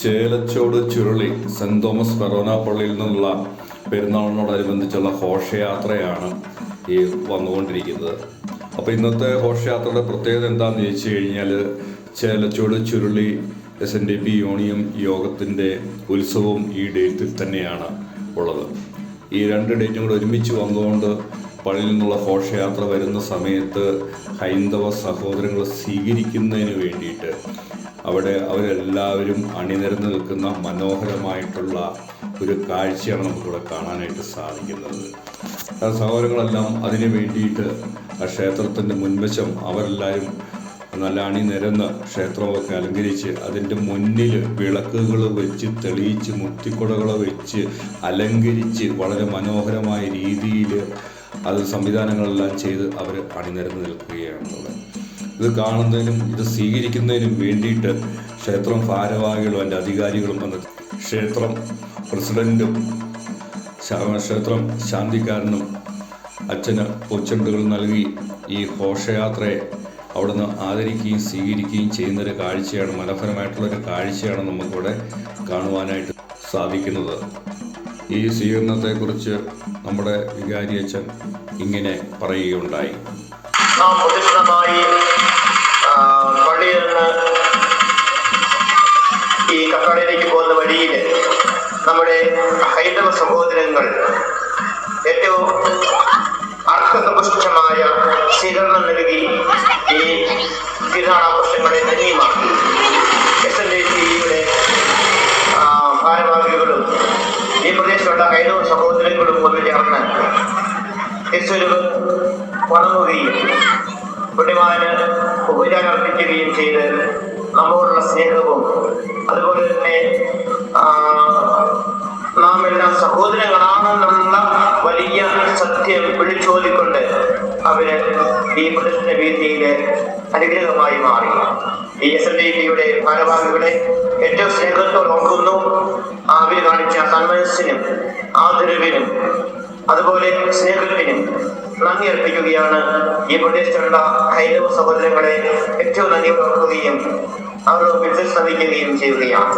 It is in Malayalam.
ചേലച്ചോട് ചുരുളി സെൻറ് തോമസ് ഫെറോന പള്ളിയിൽ നിന്നുള്ള പെരുന്നാളിനോടനുബന്ധിച്ചുള്ള ഘോഷയാത്രയാണ് ഈ വന്നുകൊണ്ടിരിക്കുന്നത്. അപ്പോൾ ഇന്നത്തെ ഘോഷയാത്രയുടെ പ്രത്യേകത എന്താണെന്ന് ചോദിച്ചു കഴിഞ്ഞാൽ, ചേലച്ചോട് ചുരുളി SNDP യൂണിയൻ യോഗത്തിൻ്റെ ഉത്സവവും ഈ ഡേറ്റിൽ തന്നെയാണ് ഉള്ളത്. ഈ രണ്ട് ഡേറ്റും കൂടെ ഒരുമിച്ച് വന്നുകൊണ്ട് പള്ളിയിൽ നിന്നുള്ള ഘോഷയാത്ര വരുന്ന സമയത്ത് ഹൈന്ദവ സഹോദരങ്ങളെ സ്വീകരിക്കുന്നതിന് വേണ്ടിയിട്ട് അവിടെ അവരെല്ലാവരും അണിനിരന്ന് നിൽക്കുന്ന മനോഹരമായിട്ടുള്ള ഒരു കാഴ്ചയാണ് നമുക്കിവിടെ കാണാനായിട്ട് സാധിക്കുന്നത്. സഹോദരങ്ങളെല്ലാം അതിന് വേണ്ടിയിട്ട് ആ ക്ഷേത്രത്തിൻ്റെ മുൻവശം അവരെല്ലാവരും നല്ല അണിനിരന്ന് ക്ഷേത്രമൊക്കെ അലങ്കരിച്ച് അതിൻ്റെ മുന്നിൽ വിളക്കുകൾ വെച്ച് തെളിയിച്ച് മുത്തിക്കുടകൾ വെച്ച് അലങ്കരിച്ച് വളരെ മനോഹരമായ രീതിയിൽ അത് സംവിധാനങ്ങളെല്ലാം ചെയ്ത് അവർ അണിനിരന്ന് നിൽക്കുകയാണുള്ളത്. ഇത് കാണുന്നതിനും ഇത് സ്വീകരിക്കുന്നതിനും വേണ്ടിയിട്ട് ക്ഷേത്രം ഭാരവാഹികളും അതിൻ്റെ അധികാരികളും വന്ന് ക്ഷേത്രം പ്രസിഡൻറ്റും ക്ഷേത്രം ശാന്തിക്കാരനും അച്ഛന് പൂച്ചെണ്ടുകൾ നൽകി ഈ ഘോഷയാത്രയെ അവിടുന്ന് ആദരിക്കുകയും സ്വീകരിക്കുകയും ചെയ്യുന്നൊരു കാഴ്ചയാണ്, മനോഹരമായിട്ടുള്ളൊരു കാഴ്ചയാണ് നമുക്കിവിടെ കാണുവാനായിട്ട് സാധിക്കുന്നത്. ഈ സ്വീകരണത്തെക്കുറിച്ച് നമ്മുടെ വികാരി അച്ഛൻ ഇങ്ങനെ പറയുകയുണ്ടായി. പള്ളിയിൽ നിന്ന് ഈ കക്കാടിലേക്ക് പോകുന്ന വഴിയിൽ നമ്മുടെ ഹൈന്ദവ സഹോദരങ്ങൾ ഏറ്റവും അർത്ഥസമ്പുഷ്ടമായ സ്വീകരണം നൽകി ഈ തിരുനാളാഘോഷങ്ങളെ ധന്യമാക്കി. SNDPയുടെ ഭാരവാഹികളും ഈ പ്രദേശത്തുള്ള ഹൈന്ദവ സഹോദരങ്ങളും ഒന്ന് ചേർന്ന് യേശുവിന് വണങ്ങുകയും പുണ്യവാന് ഉപചാരം അർപ്പിക്കുകയും ചെയ്ത് നമ്മോടുള്ള സ്നേഹവും അതുപോലെ തന്നെ നാം എല്ലാം സഹോദരങ്ങളാണെന്നുള്ള വലിയ സത്യം വിളിച്ചോതിക്കൊണ്ട് അവര് ഈ പ്രദർശന വേദിയിലെ അനുഗ്രഹമായി മാറി. ഈ SNDPയുടെ ഭാരവാഹികളെ ഏറ്റവും സ്നേഹത്തോടെ ഓർക്കുന്നു. അവർ കാണിച്ച സന്മനസ്സിനും ആദരവിനും അതുപോലെ സ്നേഹത്തിനും നന്ദി അർപ്പിക്കുകയാണ്. ഈ പ്രദേശത്തുള്ള ഹൈന്ദവ സഹോദരങ്ങളെ ഏറ്റവും നന്ദി ഓർക്കുകയും അവരോട് വിശ്വസിക്കുകയും ചെയ്യുകയാണ്.